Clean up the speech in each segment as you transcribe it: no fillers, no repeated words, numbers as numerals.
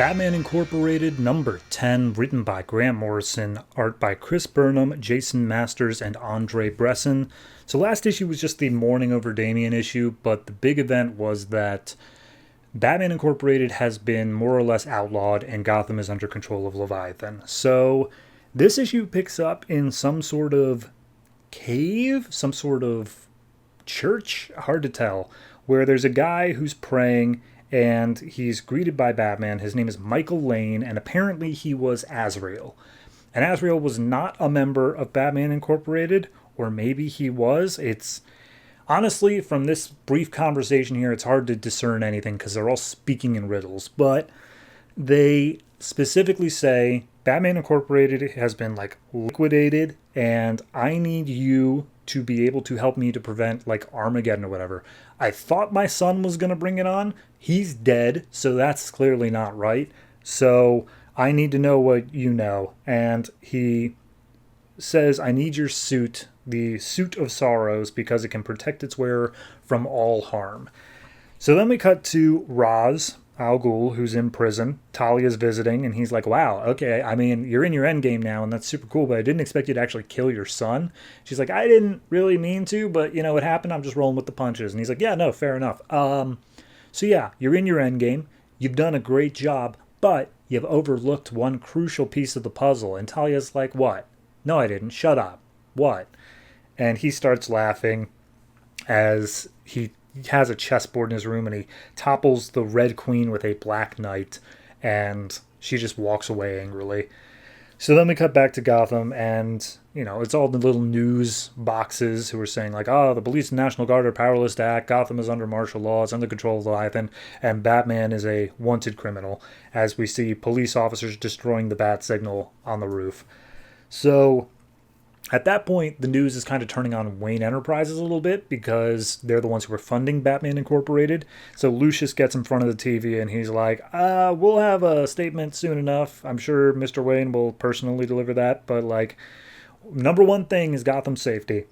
Batman Incorporated number 10, written by Grant Morrison, art by Chris Burnham, Jason Masters, and Andre Bresson. So last issue was just the mourning over Damian issue, but the big event was that Batman Incorporated has been more or less outlawed and Gotham is under control of Leviathan. So this issue picks up in some sort of cave, some sort of church, hard to tell, where there's a guy who's praying and he's greeted by Batman. His name is Michael Lane, and apparently he was Azrael. And Azrael was not a member of Batman Incorporated, or maybe he was. It's honestly, from this brief conversation here, it's hard to discern anything because they're all speaking in riddles. But they specifically say Batman Incorporated has been liquidated, and I need you to be able to help me to prevent Armageddon or whatever. I thought my son was going to bring it on. He's dead, so that's clearly not right. So I need to know what you know. And he says, I need your suit, the suit of sorrows, because it can protect its wearer from all harm. So then we cut to Ra's Al Ghul, who's in prison. Talia's visiting, and he's like, wow, okay, I mean, you're in your endgame now, and that's super cool, but I didn't expect you to actually kill your son. She's like, I didn't really mean to, but, it happened. I'm just rolling with the punches. And he's like, yeah, no, fair enough. So yeah, you're in your endgame. You've done a great job, but you've overlooked one crucial piece of the puzzle. And Talia's like, what? No, I didn't. Shut up. What? And he starts laughing as he has a chessboard in his room and he topples the Red Queen with a Black Knight, and she just walks away angrily. So then we cut back to Gotham, and it's all the little news boxes who are saying the police and National Guard are powerless to act, Gotham is under martial law, it's under control of Leviathan, and Batman is a wanted criminal, as we see police officers destroying the bat signal on the roof. So at that point, the news is kind of turning on Wayne Enterprises a little bit because they're the ones who are funding Batman Incorporated. So Lucius gets in front of the TV and he's like, we'll have a statement soon enough. I'm sure Mr. Wayne will personally deliver that. But number one thing is Gotham's safety.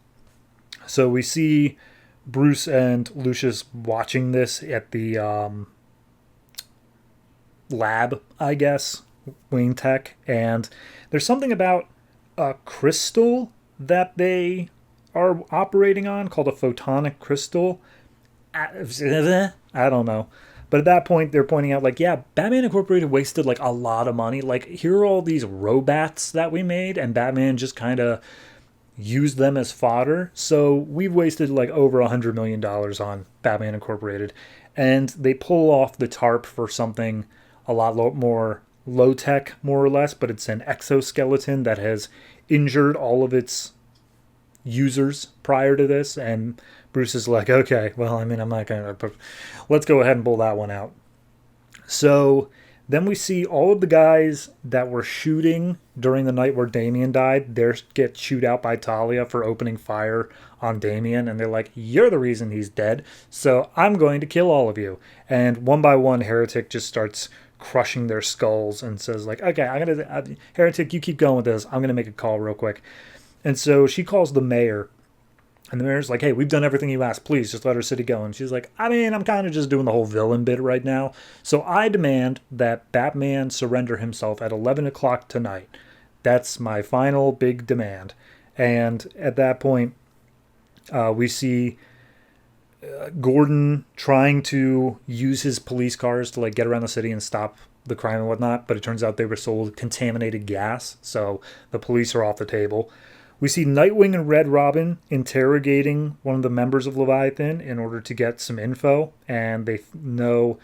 So we see Bruce and Lucius watching this at the lab, I guess, Wayne Tech. And there's something about a crystal that they are operating on called a photonic crystal. I don't know. But at that point, they're pointing out, Batman Incorporated wasted, a lot of money. Here are all these robots that we made, and Batman just kind of used them as fodder. So we've wasted, over $100 million on Batman Incorporated. And they pull off the tarp for something a lot more low-tech, more or less, but it's an exoskeleton that has injured all of its users prior to this, and Bruce is like, okay, well, I'm not going to, let's go ahead and pull that one out. So then we see all of the guys that were shooting during the night where Damian died, they get chewed out by Talia for opening fire on Damian, and they're like, you're the reason he's dead, so I'm going to kill all of you. And one by one, Heretic just starts crushing their skulls and says okay, Heretic, you keep going with this. I'm going to make a call real quick. And so she calls the mayor, and the mayor's like, hey, we've done everything you asked. Please just let our city go. And she's like, I'm kind of just doing the whole villain bit right now. So I demand that Batman surrender himself at 11 o'clock tonight. That's my final big demand. And at that point, we see Gordon trying to use his police cars to get around the city and stop the crime and whatnot, but it turns out they were sold contaminated gas, so the police are off the table. We see Nightwing and Red Robin interrogating one of the members of Leviathan in order to get some info, and they know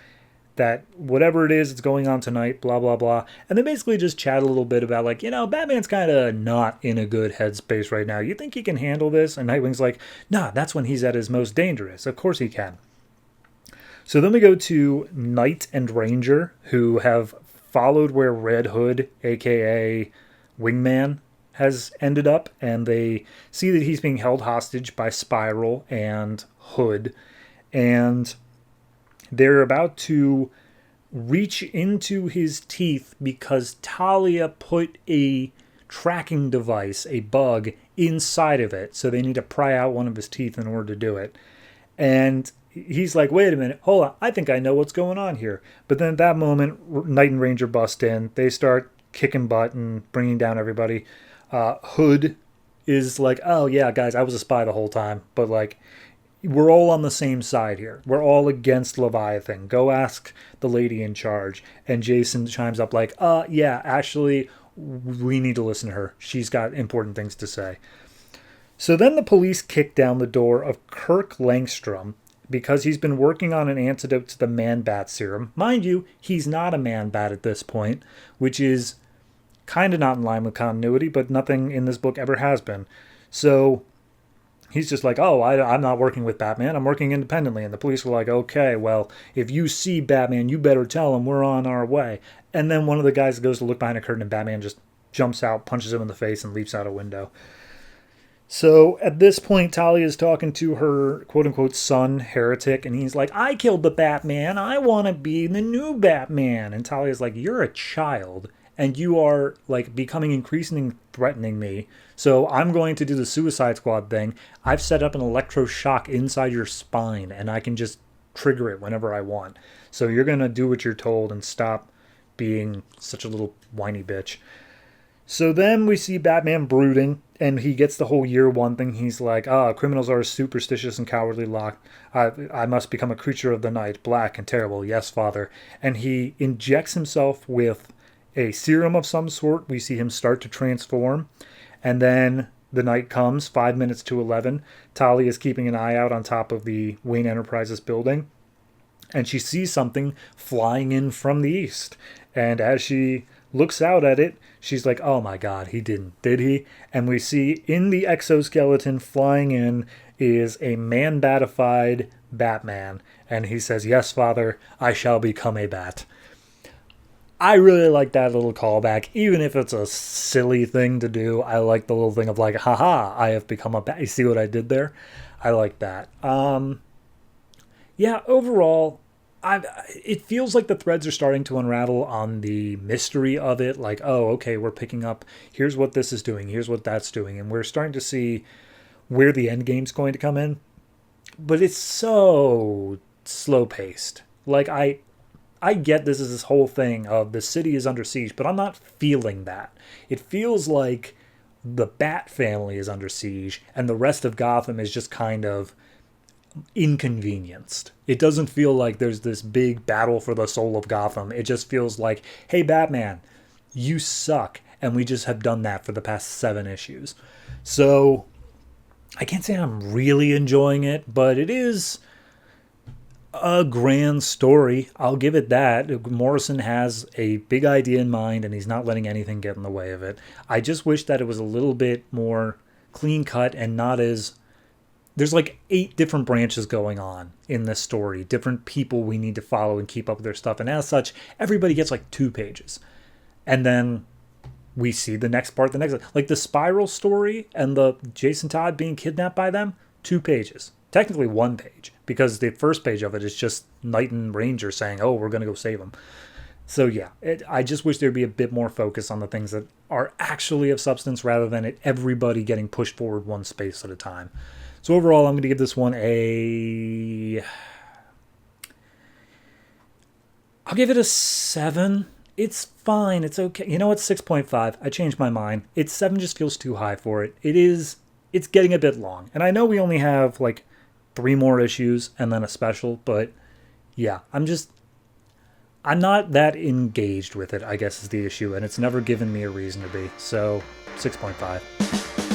that whatever it is that's going on tonight, blah, blah, blah. And they basically just chat a little bit about Batman's kind of not in a good headspace right now. You think he can handle this? And Nightwing's like, nah, that's when he's at his most dangerous. Of course he can. So then we go to Knight and Ranger, who have followed where Red Hood, a.k.a. Wingman, has ended up. And they see that he's being held hostage by Spiral and Hood. And they're about to reach into his teeth because Talia put a tracking device, a bug, inside of it. So they need to pry out one of his teeth in order to do it. And he's like, wait a minute, hold on, I think I know what's going on here. But then at that moment, Knight and Ranger bust in. They start kicking butt and bringing down everybody. Hood is like, oh yeah, guys, I was a spy the whole time, but like, we're all on the same side here. We're all against Leviathan. Go ask the lady in charge. And Jason chimes up like, yeah, actually, we need to listen to her. She's got important things to say. So then the police kick down the door of Kirk Langstrom because he's been working on an antidote to the man-bat serum. Mind you, he's not a man-bat at this point, which is kind of not in line with continuity, but nothing in this book ever has been. So he's just like, oh, I'm not working with Batman. I'm working independently. And the police were like, okay, well, if you see Batman, you better tell him we're on our way. And then one of the guys goes to look behind a curtain and Batman just jumps out, punches him in the face, and leaps out a window. So at this point, Talia is talking to her quote-unquote son, Heretic, and he's like, I killed the Batman. I want to be the new Batman. And Talia's like, you're a child, and you are like becoming increasingly threatening me. So I'm going to do the Suicide Squad thing. I've set up an electroshock inside your spine, and I can just trigger it whenever I want. So you're going to do what you're told and stop being such a little whiny bitch. So then we see Batman brooding, and he gets the whole year one thing. He's like, criminals are superstitious and cowardly locked. I must become a creature of the night, black and terrible. Yes, father. And he injects himself with a serum of some sort. We see him start to transform. And then the night comes, 5 minutes to 11. Talia is keeping an eye out on top of the Wayne Enterprises building. And she sees something flying in from the east. And as she looks out at it, she's like, oh my god, he didn't, did he? And we see in the exoskeleton flying in is a man-batified Batman. And he says, yes, father, I shall become a bat. I really like that little callback, even if it's a silly thing to do. I like the little thing of like, haha, I have become a bat. You see what I did there? I like that. Yeah, overall, it feels like the threads are starting to unravel on the mystery of it. Like, oh, okay, we're picking up, here's what this is doing, here's what that's doing, and we're starting to see where the end game's going to come in. But it's so slow-paced. Like, I get this whole thing of the city is under siege, but I'm not feeling that. It feels like the Bat family is under siege, and the rest of Gotham is just kind of inconvenienced. It doesn't feel like there's this big battle for the soul of Gotham. It just feels like, hey, Batman, you suck, and we just have done that for the past 7 issues. So I can't say I'm really enjoying it, but it is a grand story. I'll give it that. Morrison has a big idea in mind, and he's not letting anything get in the way of it. I just wish that it was a little bit more clean cut and not as... There's like 8 different branches going on in this story, different people we need to follow and keep up with their stuff. And as such, everybody gets like 2 pages. And then we see the next part, like the Spiral story and the Jason Todd being kidnapped by them, 2 pages. Technically 1 page, because the first page of it is just Knight and Ranger saying, oh, we're going to go save him. So yeah, I just wish there'd be a bit more focus on the things that are actually of substance rather than everybody getting pushed forward one space at a time. So overall, I'm going to give this one I'll give it a 7. It's fine. It's okay. You know what? 6.5. I changed my mind. 7 just feels too high for it. It's getting a bit long. And I know we only have like 3 more issues and then a special, but yeah, I'm not that engaged with it, I guess is the issue. And it's never given me a reason to be. So 6.5.